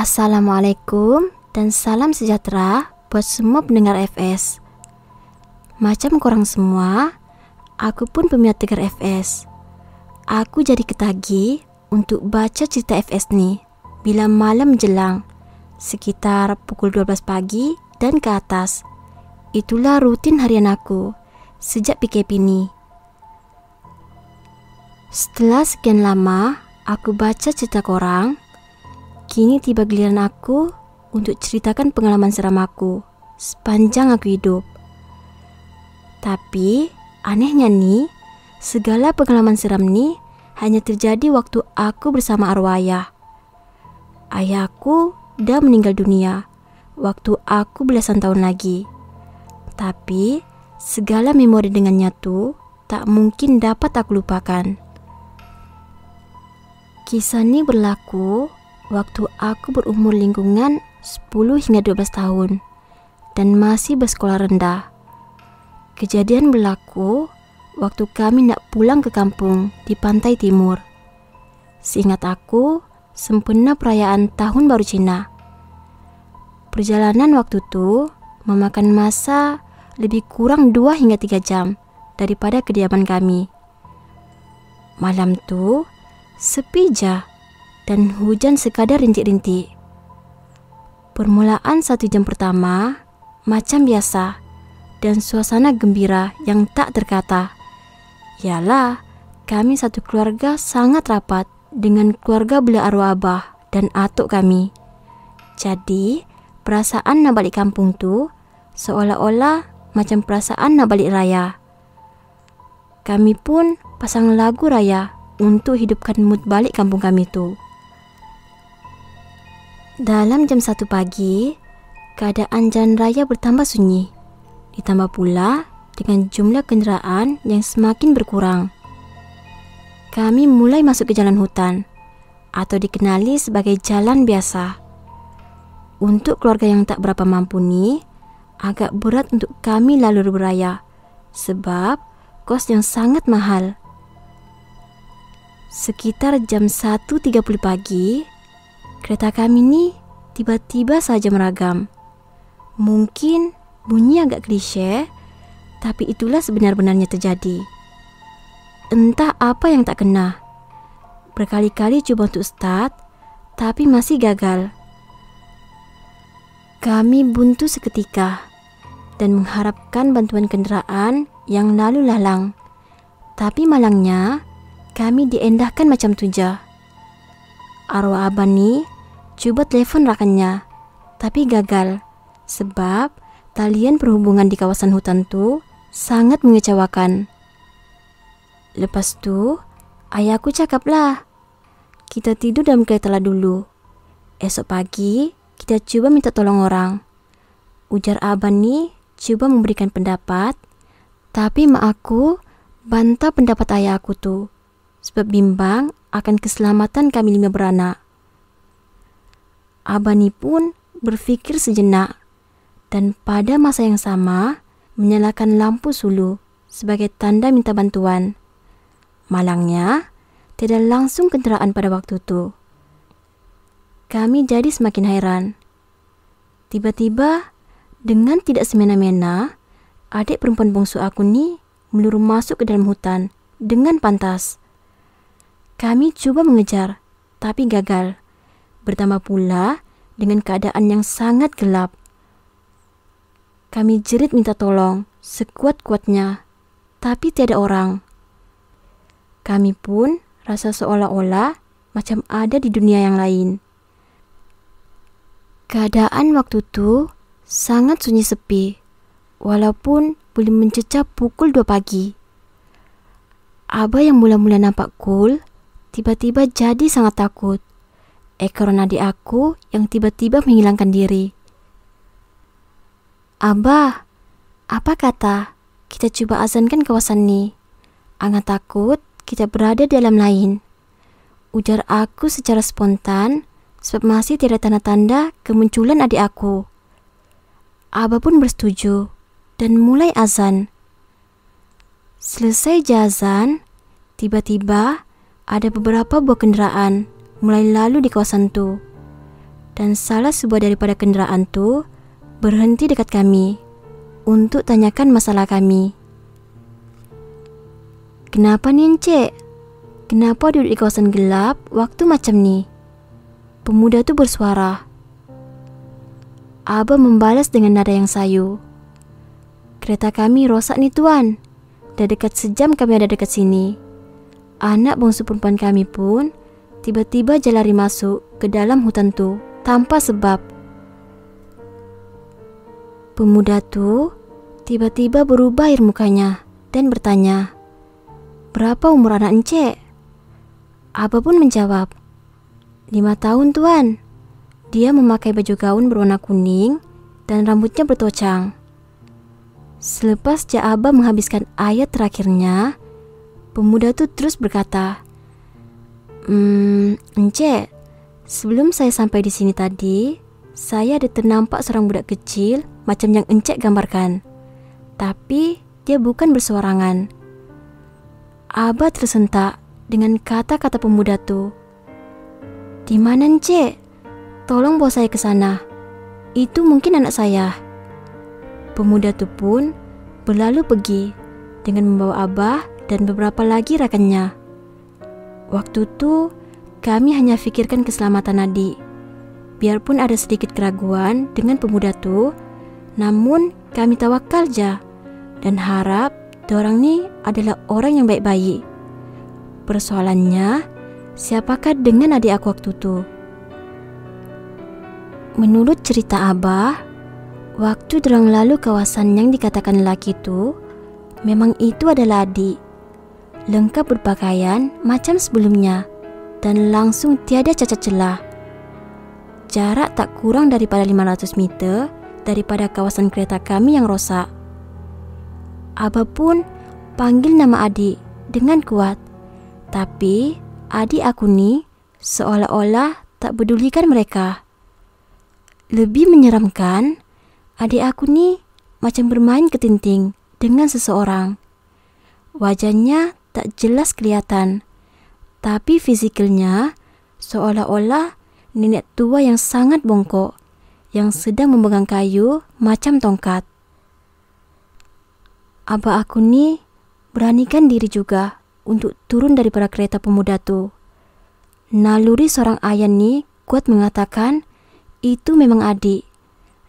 Assalamualaikum dan salam sejahtera buat semua pendengar FS. Macam korang semua, aku pun peminat dengar FS. Aku jadi ketagih untuk baca cerita FS nih bila malam menjelang, sekitar pukul 12 pagi dan ke atas. Itulah rutin harian aku sejak PKP ni. Setelah sekian lama aku baca cerita korang, kini tiba giliran aku untuk ceritakan pengalaman seram aku sepanjang aku hidup. Tapi anehnya nih, segala pengalaman seram nih hanya terjadi waktu aku bersama arwah ayah. Ayahku dah meninggal dunia waktu aku belasan tahun lagi. Tapi segala memori dengannya tuh tak mungkin dapat aku lupakan. Kisah ini berlaku waktu aku berumur lingkungan 10 hingga 12 tahun dan masih bersekolah rendah. Kejadian berlaku waktu kami nak pulang ke kampung di pantai timur. Seingat aku, sempena perayaan Tahun Baru Cina. Perjalanan waktu itu memakan masa lebih kurang 2 hingga 3 jam daripada kediaman kami. Malam tu sepi je dan hujan sekadar rintik-rintik. Permulaan 1 jam pertama macam biasa dan suasana gembira yang tak terkata. Yalah, kami satu keluarga sangat rapat dengan keluarga beliau arwah abah dan atuk kami. Jadi, perasaan nak balik kampung tu seolah-olah macam perasaan nak balik raya. Kami pun pasang lagu raya untuk hidupkan mood balik kampung kami tu. Dalam jam 1 pagi, keadaan jalan raya bertambah sunyi. Ditambah pula dengan jumlah kenderaan yang semakin berkurang. Kami mulai masuk ke jalan hutan atau dikenali sebagai jalan biasa. Untuk keluarga yang tak berapa mampu ni, agak berat untuk kami lalu beraya sebab kos yang sangat mahal. Sekitar jam 1.30 pagi, kereta kami ni tiba-tiba saja meragam. Mungkin bunyi agak klise, tapi itulah sebenar-benarnya terjadi. Entah apa yang tak kena. Berkali-kali cuba untuk start, tapi masih gagal. Kami buntu seketika dan mengharapkan bantuan kenderaan yang lalu lalang. Tapi malangnya, kami diendahkan macam tu je. Arwah abah ni cuba telefon rakannya, tapi gagal sebab talian perhubungan di kawasan hutan tu sangat mengecewakan. Lepas tu, ayahku cakaplah, kita tidur dalam kereta lah dulu. Esok pagi, kita cuba minta tolong orang. Ujar abah ni cuba memberikan pendapat, tapi mak aku bantah pendapat ayah aku tu sebab bimbang akan keselamatan kami 5 beranak. Abah ni pun berfikir sejenak dan pada masa yang sama menyalakan lampu sulu sebagai tanda minta bantuan. Malangnya, tiada langsung kenderaan pada waktu tu. Kami jadi semakin hairan. Tiba-tiba, dengan tidak semena-mena, adik perempuan bongsu aku ni meluru masuk ke dalam hutan dengan pantas. Kami cuba mengejar, tapi gagal. Bertambah pula dengan keadaan yang sangat gelap. Kami jerit minta tolong sekuat-kuatnya, tapi tiada orang. Kami pun rasa seolah-olah macam ada di dunia yang lain. Keadaan waktu tu sangat sunyi sepi, walaupun belum mencecah pukul 2 pagi. Abah yang mula-mula nampak cool, tiba-tiba jadi sangat takut. Karena adik aku yang tiba-tiba menghilangkan diri. Abah, apa kata kita cuba azankan kawasan ni? Angah takut kita berada di alam lain. Ujar aku secara spontan sebab masih tiada tanda-tanda kemunculan adik aku. Abah pun bersetuju dan mulai azan. Selesai azan, tiba-tiba ada beberapa buah kenderaan mulai lalu di kawasan tu. dan salah sebuah daripada kendaraan tu berhenti dekat kami untuk tanyakan masalah kami. "Kenapa nih Encik? Kenapa duduk di kawasan gelap waktu macam ni?" Pemuda tu bersuara. Abah membalas dengan nada yang sayu. "Kereta kami rosak nih tuan. Dah dekat sejam kami ada dekat sini. Anak bongsu perempuan kami pun tiba-tiba je lari masuk ke dalam hutan tu tanpa sebab." Pemuda tu tiba-tiba berubah air mukanya dan bertanya, "Berapa umur anak Encik?" Abah pun menjawab, 5 tahun tuan. Dia memakai baju gaun berwarna kuning dan rambutnya bertocang." Selepas Abah menghabiskan ayat terakhirnya, pemuda tu terus berkata, Encik, sebelum saya sampai di sini tadi, saya ada ternampak seorang budak kecil macam yang Encik gambarkan. Tapi dia bukan berseorangan." Abah tersentak dengan kata-kata pemuda tu. "Di mana Encik? Tolong bawa saya ke sana. Itu mungkin anak saya." Pemuda tu pun berlalu pergi dengan membawa Abah dan beberapa lagi rakannya. Waktu tu kami hanya fikirkan keselamatan adik. Biarpun ada sedikit keraguan dengan pemuda tu, namun kami tawakal je dan harap dorang ni adalah orang yang baik-baik. Persoalannya, siapakah dengan adik aku waktu tu? Menurut cerita Abah, waktu dorang lalu kawasan yang dikatakan lelaki tu, memang itu adalah adik. Lengkap berpakaian macam sebelumnya dan langsung tiada cacat celah. Jarak tak kurang daripada 500 meter daripada kawasan kereta kami yang rosak. Abah pun panggil nama adik dengan kuat. Tapi adik aku ni seolah-olah tak pedulikan mereka. Lebih menyeramkan, adik aku ni macam bermain ketinting dengan seseorang. Wajahnya tak jelas kelihatan, tapi fizikalnya seolah-olah nenek tua yang sangat bongkok yang sedang memegang kayu macam tongkat. Abah aku ni beranikan diri juga untuk turun daripada kereta pemuda tu. Naluri seorang ayah ni kuat mengatakan itu memang adik.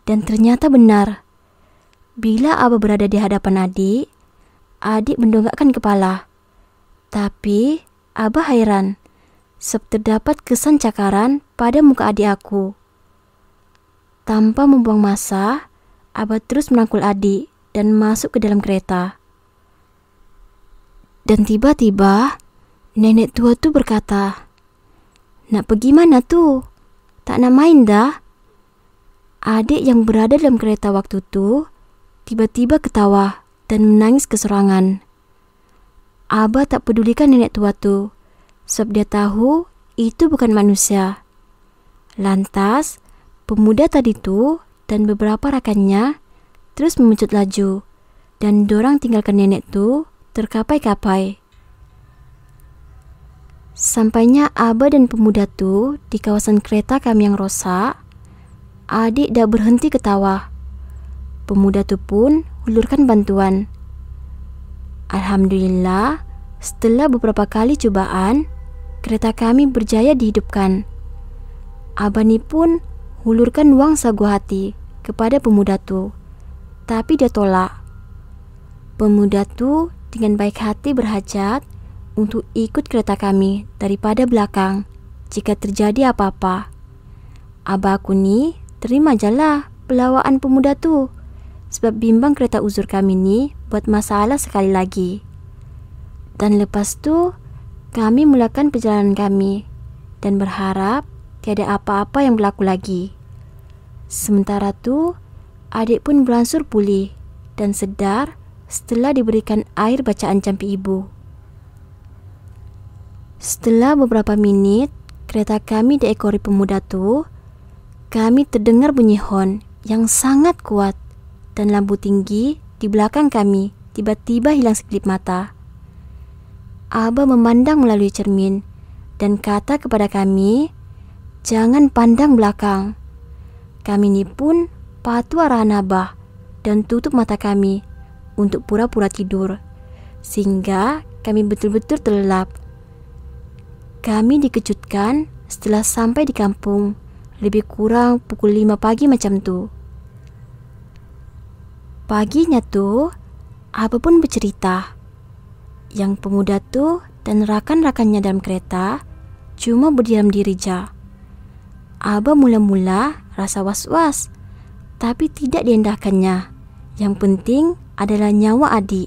Dan ternyata benar. Bila Abah berada di hadapan adik, adik mendongakkan kepala. Tapi Abah hairan sebab terdapat kesan cakaran pada muka adik aku. Tanpa membuang masa, Abah terus merangkul adik dan masuk ke dalam kereta. Dan tiba-tiba nenek tua tu berkata, "Nak pergi mana tu? Tak nak main dah?" Adik yang berada dalam kereta waktu tu tiba-tiba ketawa dan menangis keserangan. Abah tak pedulikan nenek tua tu sebab dia tahu itu bukan manusia. Lantas pemuda tadi tu dan beberapa rakannya terus memuncut laju dan dorang tinggalkan nenek tu terkapai-kapai. Sampainya Abah dan pemuda tu di kawasan kereta kami yang rosak, adik dah berhenti ketawa. Pemuda tu pun hulurkan bantuan. Alhamdulillah, setelah beberapa kali cubaan, kereta kami berjaya dihidupkan. Abah ni pun hulurkan wang sagu hati kepada pemuda tu, tapi dia tolak. Pemuda tu dengan baik hati berhajat untuk ikut kereta kami daripada belakang jika terjadi apa-apa. Abah aku ni terima jalah pelawaan pemuda tu sebab bimbang kereta uzur kami ni buat masalah sekali lagi. Dan lepas tu kami mulakan perjalanan kami dan berharap tiada apa-apa yang berlaku lagi. Sementara tu adik pun beransur pulih dan sedar setelah diberikan air bacaan campi ibu. Setelah beberapa minit kereta kami diekori pemuda tu, kami terdengar bunyi hon yang sangat kuat dan lampu tinggi di belakang kami tiba-tiba hilang sekelip mata. Abah memandang melalui cermin dan kata kepada kami, jangan pandang belakang. Kami ni pun patuh arahan Abah dan tutup mata kami untuk pura-pura tidur, sehingga kami betul-betul terlelap. Kami dikejutkan setelah sampai di kampung lebih kurang pukul 5 pagi macam tu. Paginya tu, Abah pun bercerita yang pemuda tu dan rakan-rakannya dalam kereta cuma berdiam diri je. Abah mula-mula rasa was-was, tapi tidak diendahkannya. Yang penting adalah nyawa adik.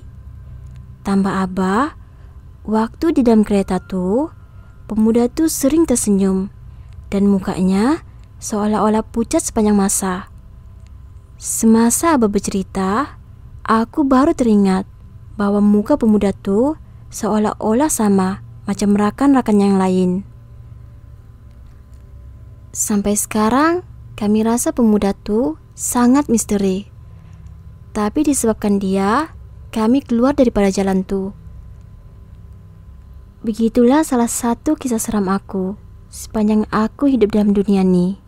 Tambah Abah, waktu di dalam kereta tu, pemuda tu sering tersenyum dan mukanya seolah-olah pucat sepanjang masa. Semasa Abah bercerita, aku baru teringat bahwa muka pemuda tu seolah-olah sama macam rakan-rakan yang lain. Sampai sekarang, kami rasa pemuda tu sangat misteri. Tapi disebabkan dia, kami keluar daripada jalan tu. Begitulah salah satu kisah seram aku sepanjang aku hidup dalam dunia ni.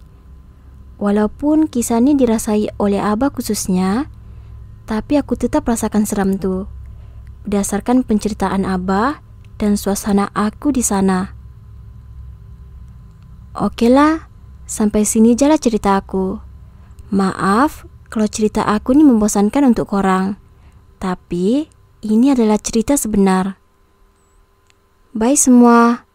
Walaupun kisah ni dirasai oleh Abah khususnya, tapi aku tetap rasakan seram tu berdasarkan penceritaan Abah dan suasana aku di sana. Okeylah, sampai sini je lah cerita aku. Maaf kalau cerita aku ni membosankan untuk korang, tapi ini adalah cerita sebenar. Bye semua.